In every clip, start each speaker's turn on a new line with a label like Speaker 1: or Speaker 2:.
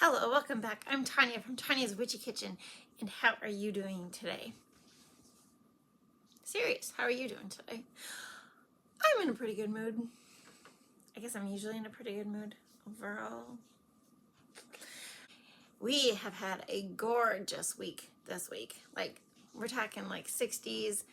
Speaker 1: Hello, welcome back. I'm Tonya from Tonya's Witchy Kitchen, and how are you doing today? Serious, how are you doing today? I'm in a pretty good mood. I guess I'm usually in a pretty good mood overall. We have had a gorgeous week this week. Like, we're talking like 60s,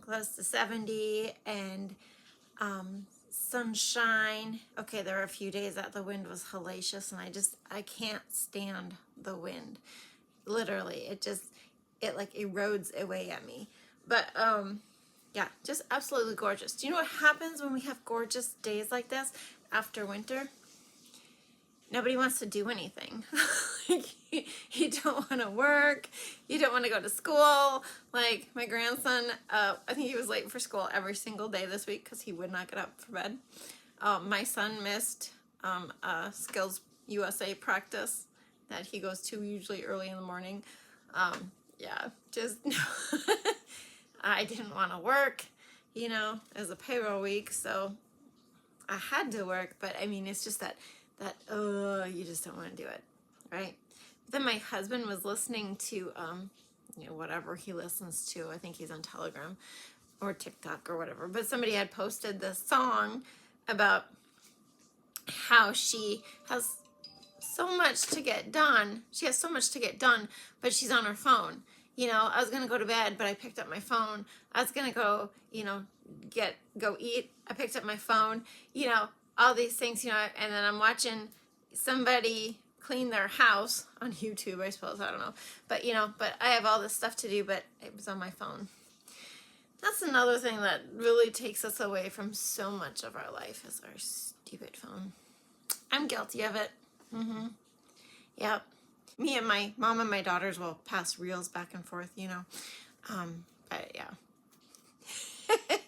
Speaker 1: close to 70, and sunshine. Okay, there were a few days that the wind was hellacious, and I can't stand the wind. Literally, it like erodes away at me. But yeah, just absolutely gorgeous. Do you know what happens when we have gorgeous days like this after winter? Nobody wants to do anything. Like, you don't want to work. You don't want to go to school. Like, my grandson, I think he was late for school every single day this week because he would not get up for bed. My son missed Skills USA practice that he goes to usually early in the morning. Yeah, just, I didn't want to work, it was a payroll week, so I had to work, but I mean, it's just that you just don't want to do it, right? Then my husband was listening to, whatever he listens to. I think he's on Telegram or TikTok or whatever, but somebody had posted this song about how she has so much to get done. She has so much to get done, but she's on her phone. I was gonna go to bed, but I picked up my phone. I was gonna go, go eat. I picked up my phone. All these things, and then I'm watching somebody clean their house on YouTube, I suppose. I don't know, but but I have all this stuff to do, but it was on my phone. That's another thing that really takes us away from so much of our life is our stupid phone. I'm guilty of it. Yep. Me and my mom and my daughters will pass reels back and forth, but yeah.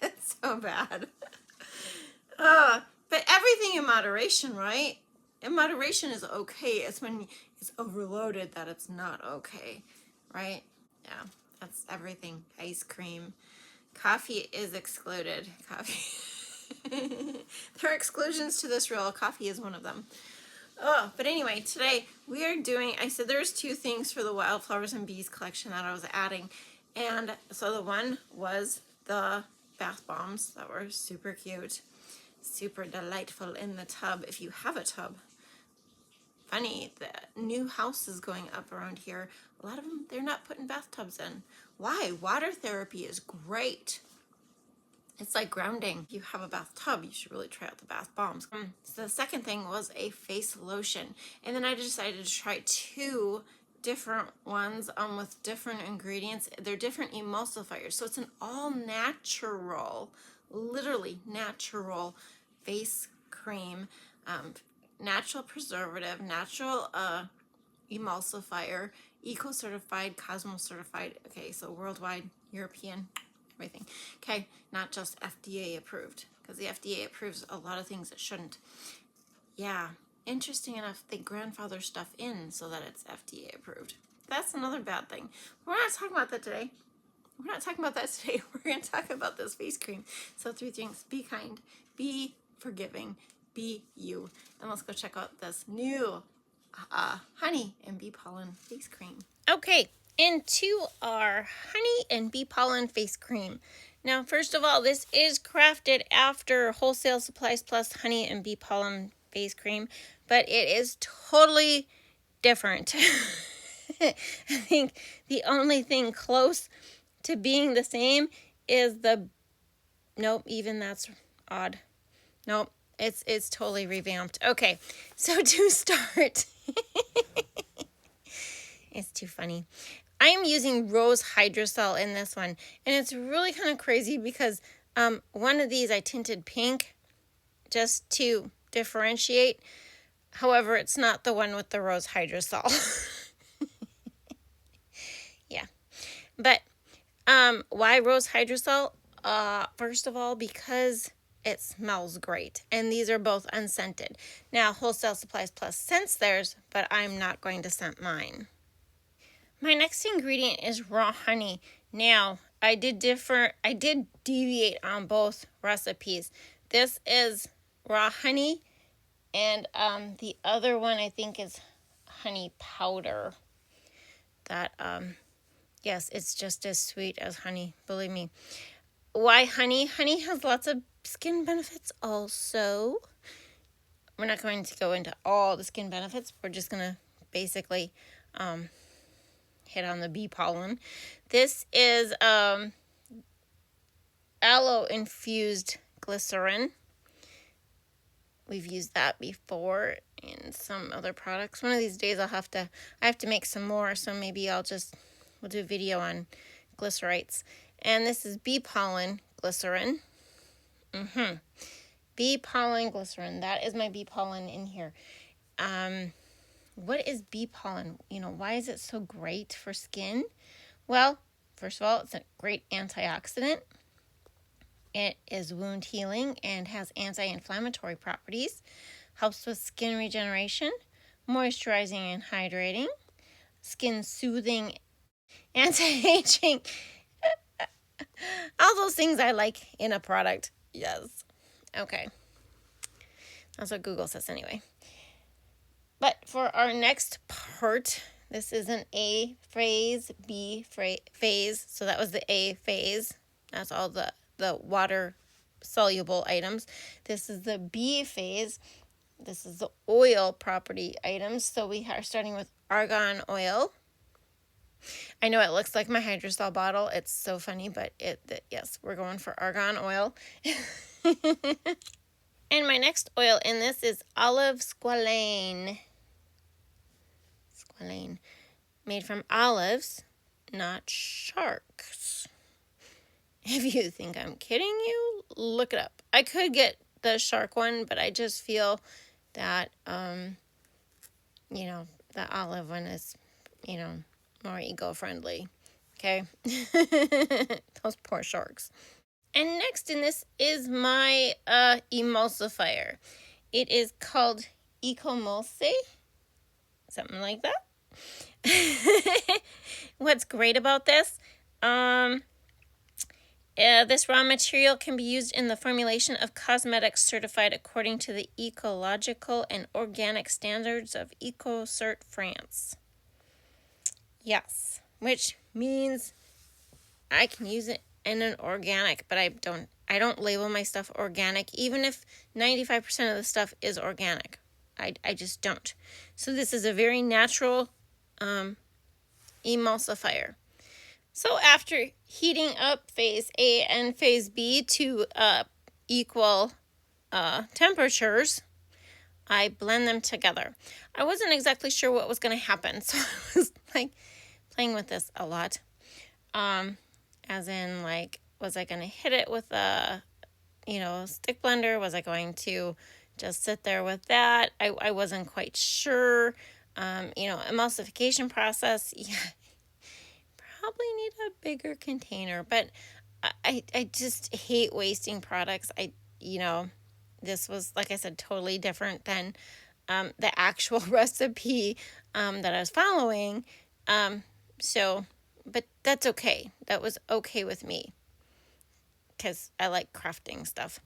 Speaker 1: It's so bad. But everything in moderation, right? In moderation is okay. It's when it's overloaded that it's not okay, right? Yeah, that's everything. Ice cream. Coffee is excluded. Coffee. There are exclusions to this rule. Coffee is one of them. Oh, but anyway, today we are doing, I said there's two things for the Wildflowers and Bees collection that I was adding. And so the one was the bath bombs that were super cute, super delightful in the tub if you have a tub. Funny, the new houses going up around here, a lot of them, they're not putting bathtubs in. Why? Water therapy is great. It's like grounding. If you have a bathtub, you should really try out the bath bombs. So the second thing was a face lotion. And then I decided to try two different ones with different ingredients. They're different emulsifiers. So it's an all natural, literally natural face cream, natural preservative, natural emulsifier, eco-certified, Cosmo-certified. Okay, so worldwide, European, everything. Okay, not just FDA approved, because the FDA approves a lot of things it shouldn't. Yeah, interesting enough, they grandfather stuff in so that it's FDA approved. That's another bad thing. We're not talking about that today. We're not talking about that today. We're going to talk about this face cream. So 3 things: be kind, be forgiving, be you. And let's go check out this new honey and bee pollen face cream. Okay, into our honey and bee pollen face cream. Now, first of all, this is crafted after Wholesale Supplies Plus honey and bee pollen face cream, but it is totally different. I think the only thing close to being the same is nope, even that's odd. Nope, it's totally revamped. Okay, so to start, it's too funny. I am using rose hydrosol in this one, and it's really kind of crazy because one of these I tinted pink just to differentiate. However, it's not the one with the rose hydrosol. Yeah, but why rose hydrosol? First of all, because it smells great, and these are both unscented. Now, Wholesale Supplies Plus scents theirs, but I'm not going to scent mine. My next ingredient is raw honey. Now, I did deviate on both recipes. This is raw honey, and the other one I think is honey powder that, yes, it's just as sweet as honey, believe me. Why honey? Honey has lots of skin benefits also. We're not going to go into all the skin benefits. We're just going to basically hit on the bee pollen. This is aloe-infused glycerin. We've used that before in some other products. One of these days I have to make some more, so maybe we'll do a video on glycerites. And this is bee pollen glycerin. Bee pollen glycerin. That is my bee pollen in here. What is bee pollen? Why is it so great for skin? Well, first of all, it's a great antioxidant. It is wound healing and has anti-inflammatory properties. Helps with skin regeneration, moisturizing and hydrating, skin soothing, anti-aging. All those things I like in a product. Yes. Okay. That's what Google says anyway. But for our next part, this is an A phase, B phase. So that was the A phase. That's all the water-soluble items. This is the B phase. This is the oil property items. So we are starting with argan oil. I know it looks like my hydrosol bottle. It's so funny, but yes, we're going for argan oil. And my next oil in this is olive squalane. Squalane. Made from olives, not sharks. If you think I'm kidding you, look it up. I could get the shark one, but I just feel that, the olive one is, more eco-friendly. Okay? Those poor sharks. And next in this is my emulsifier. It is called Ecomulsi, something like that. What's great about this? This raw material can be used in the formulation of cosmetics certified according to the ecological and organic standards of EcoCert France. Yes, which means I can use it in an organic, but I don't label my stuff organic, even if 95% of the stuff is organic. I just don't. So this is a very natural emulsifier. So after heating up phase A and phase B to equal temperatures, I blend them together. I wasn't exactly sure what was going to happen, so I was playing with this a lot. As in, was I going to hit it with a, stick blender? Was I going to just sit there with that? I wasn't quite sure. Emulsification process, yeah, probably need a bigger container, but I just hate wasting products. This was, like I said, totally different than the actual recipe that I was following. But that's okay. That was okay with me because I like crafting stuff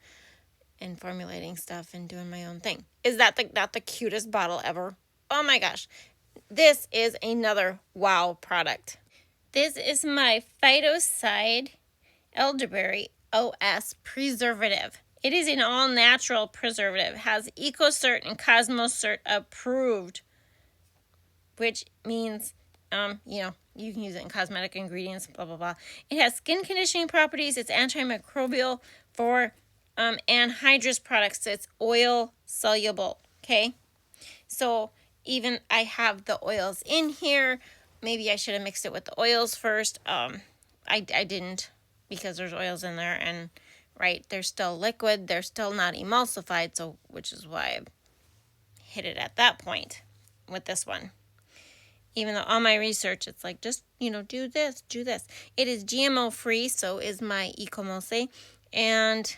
Speaker 1: and formulating stuff and doing my own thing. Is that the cutest bottle ever? Oh my gosh. This is another wow product. This is my Phytocide Elderberry OS preservative. It is an all-natural preservative. Has EcoCert and CosmoCert approved, which means, you can use it in cosmetic ingredients, blah, blah, blah. It has skin conditioning properties. It's antimicrobial for anhydrous products. So it's oil soluble, okay? So even I have the oils in here. Maybe I should have mixed it with the oils first. I didn't because there's oils in there and, right, they're still liquid. They're still not emulsified, so which is why I hit it at that point with this one. Even though all my research, it's like, just, do this, do this. It is GMO free, so is my Ecomulsi. And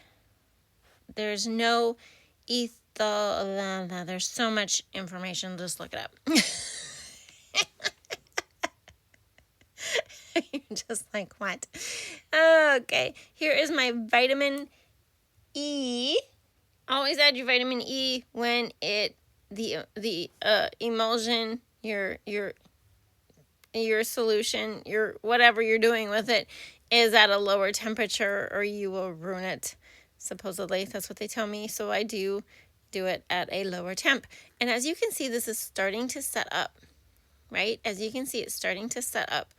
Speaker 1: there's no there's so much information. Just look it up. You're just like, what? Okay, here is my vitamin E. Always add your vitamin E when the emulsion your solution, your whatever you're doing with it, is at a lower temperature, or you will ruin it. Supposedly, that's what they tell me. So I do it at a lower temp. And as you can see, this is starting to set up, right? As you can see, it's starting to set up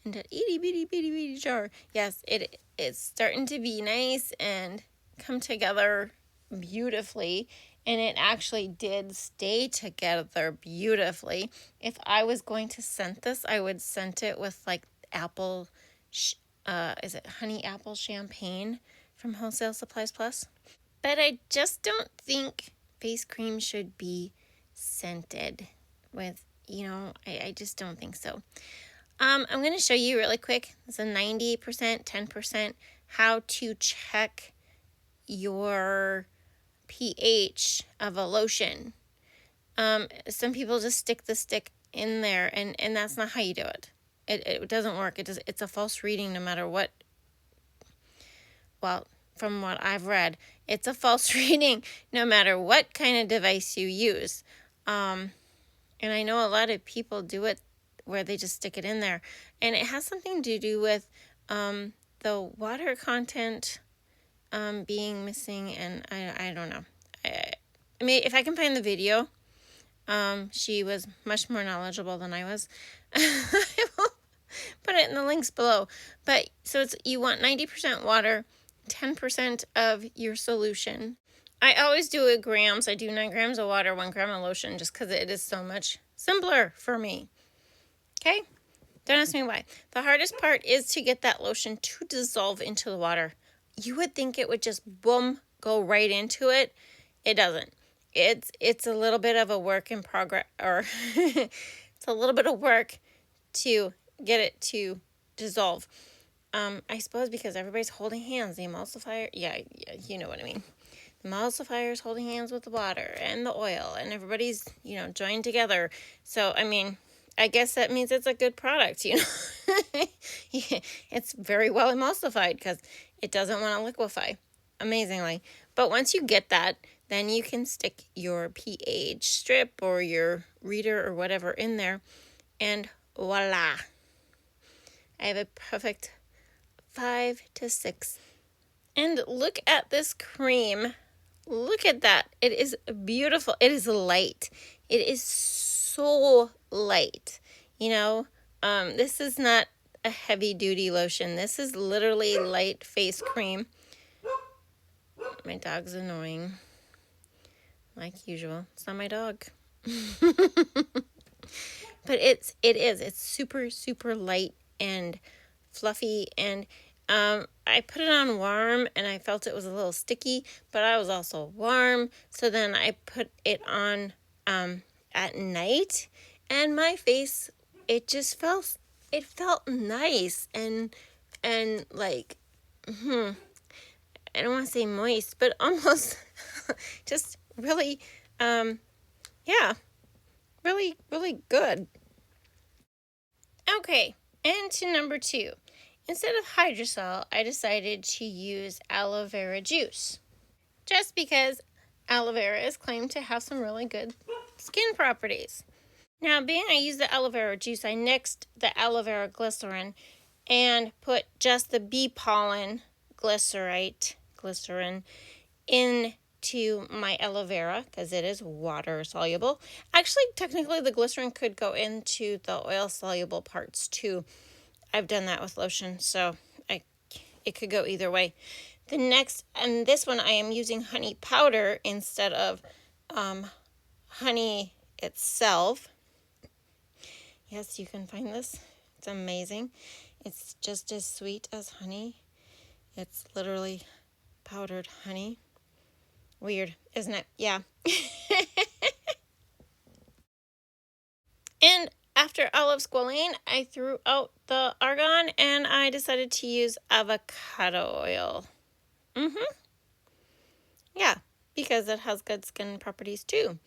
Speaker 1: into itty bitty bitty bitty jar. Yes, it's starting to be nice and come together beautifully. And it actually did stay together beautifully. If I was going to scent this, I would scent it with like apple, is it honey apple champagne from Wholesale Supplies Plus? But I just don't think face cream should be scented with, I just don't think so. I'm going to show you really quick. It's a 90%, 10%, how to check your pH of a lotion. Some people just stick the stick in there, and that's not how you do it. It doesn't work. It's a false reading no matter what. Well, from what I've read, it's a false reading no matter what kind of device you use. And I know a lot of people do it where they just stick it in there. And it has something to do with the water content being missing, and I don't know. I mean, if I can find the video, she was much more knowledgeable than I was. I will put it in the links below. But so you want 90% water, 10% of your solution. I always do it grams. I do 9 grams of water, 1 gram of lotion, just because it is so much simpler for me. Okay? Don't ask me why. The hardest part is to get that lotion to dissolve into the water. You would think it would just boom, go right into it. It doesn't. It's a little bit of a work in progress, or it's a little bit of work to get it to dissolve. I suppose because everybody's holding hands. The emulsifier, yeah, you know what I mean. The emulsifier is holding hands with the water and the oil, and everybody's, joined together. So, I mean, I guess that means it's a good product, Yeah, it's very well emulsified because it doesn't want to liquefy, amazingly. But once you get that, then you can stick your pH strip or your reader or whatever in there, and voila. I have a perfect 5 to 6. And look at this cream. Look at that. It is beautiful. It is light. It is so light. This is not a heavy duty lotion. This is literally light face cream. My dog's annoying. Like usual. It's not my dog. But it is. It's super, super light and fluffy, and I put it on warm, and I felt it was a little sticky, but I was also warm. So then I put it on at night, and my face, it felt nice and like, I don't want to say moist, but almost just really, really, really good. Okay, and to number 2. Instead of hydrosol, I decided to use aloe vera juice. Just because aloe vera is claimed to have some really good skin properties. Now, being I used the aloe vera juice, I nixed the aloe vera glycerin and put just the bee pollen glycerin into my aloe vera because it is water soluble. Actually, technically, the glycerin could go into the oil soluble parts too. I've done that with lotion, so it could go either way. The next, and this one I am using honey powder instead of honey itself. Yes, you can find this. It's amazing. It's just as sweet as honey. It's literally powdered honey. Weird, isn't it? Yeah. And after olive squalane, I threw out the argan and I decided to use avocado oil. Yeah, because it has good skin properties too.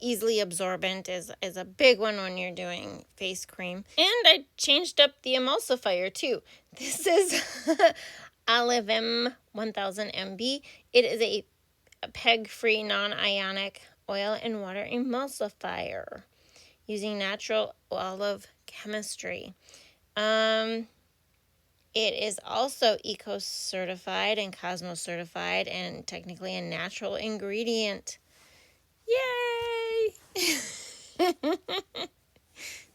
Speaker 1: Easily absorbent is a big one when you're doing face cream. And I changed up the emulsifier too. This is Olivem 1000 MB. It is a peg-free non-ionic oil and water emulsifier using natural olive chemistry. It is also eco-certified and Cosmo-certified and technically a natural ingredient. Yay!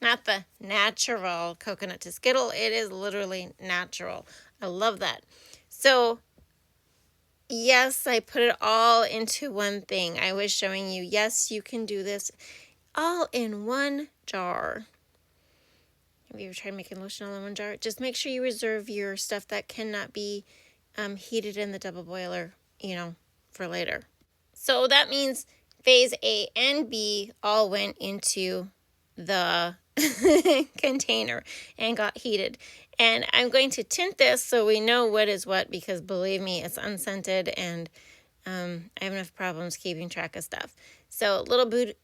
Speaker 1: Not the natural coconut to Skittle. It is literally natural. I love that. So, yes, I put it all into one thing. I was showing you, yes, you can do this all in one jar. Have you ever tried making lotion all in one jar? Just make sure you reserve your stuff that cannot be heated in the double boiler, for later. So that means phase A and B all went into the container and got heated. And I'm going to tint this so we know what is what, because believe me, it's unscented and I have enough problems keeping track of stuff. So a little bit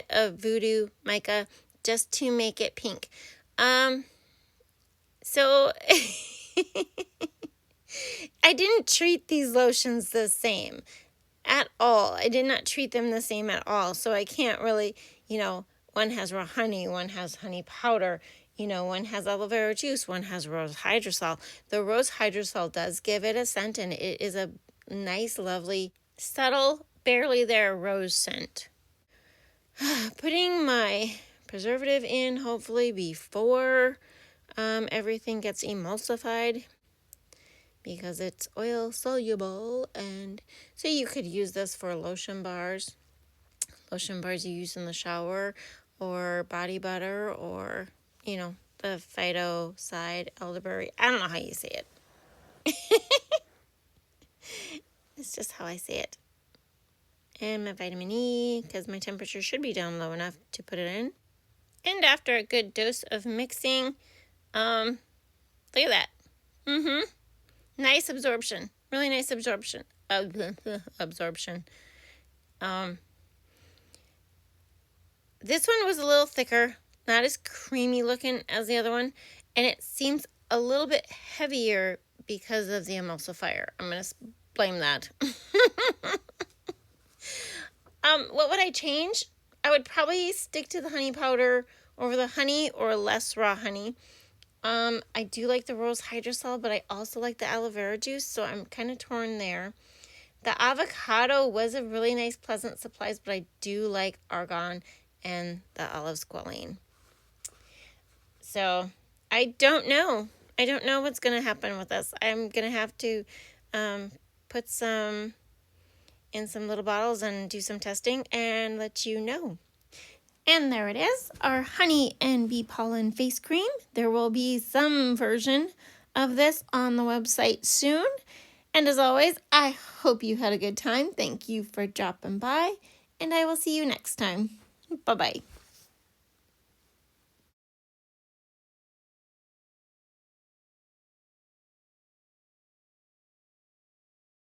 Speaker 1: of voodoo mica just to make it pink. So I didn't treat these lotions the same at all. I did not treat them the same at all. So I can't really, one has raw honey, one has honey powder, one has aloe vera juice, one has rose hydrosol. The rose hydrosol does give it a scent, and it is a nice, lovely, subtle, barely there rose scent. Putting my preservative in, hopefully before everything gets emulsified, because it's oil soluble. And so you could use this for lotion bars you use in the shower, or body butter, or the phyto side elderberry. I don't know how you say it. It's just how I say it. And my vitamin E, because my temperature should be down low enough to put it in. And after a good dose of mixing, look at that. Nice absorption. Really nice absorption. This one was a little thicker, not as creamy looking as the other one, and it seems a little bit heavier because of the emulsifier. I'm going to blame that. What would I change? I would probably stick to the honey powder over the honey, or less raw honey. I do like the rose hydrosol, but I also like the aloe vera juice, so I'm kind of torn there. The avocado was a really nice, pleasant surprise, but I do like argan and the olive squalene. So I don't know. I don't know what's going to happen with this. I'm going to have to put some in some little bottles and do some testing and let you know. And there it is, our honey and bee pollen face cream. There will be some version of this on the website soon. And as always, I hope you had a good time. Thank you for dropping by, and I will see you next time. Bye-bye.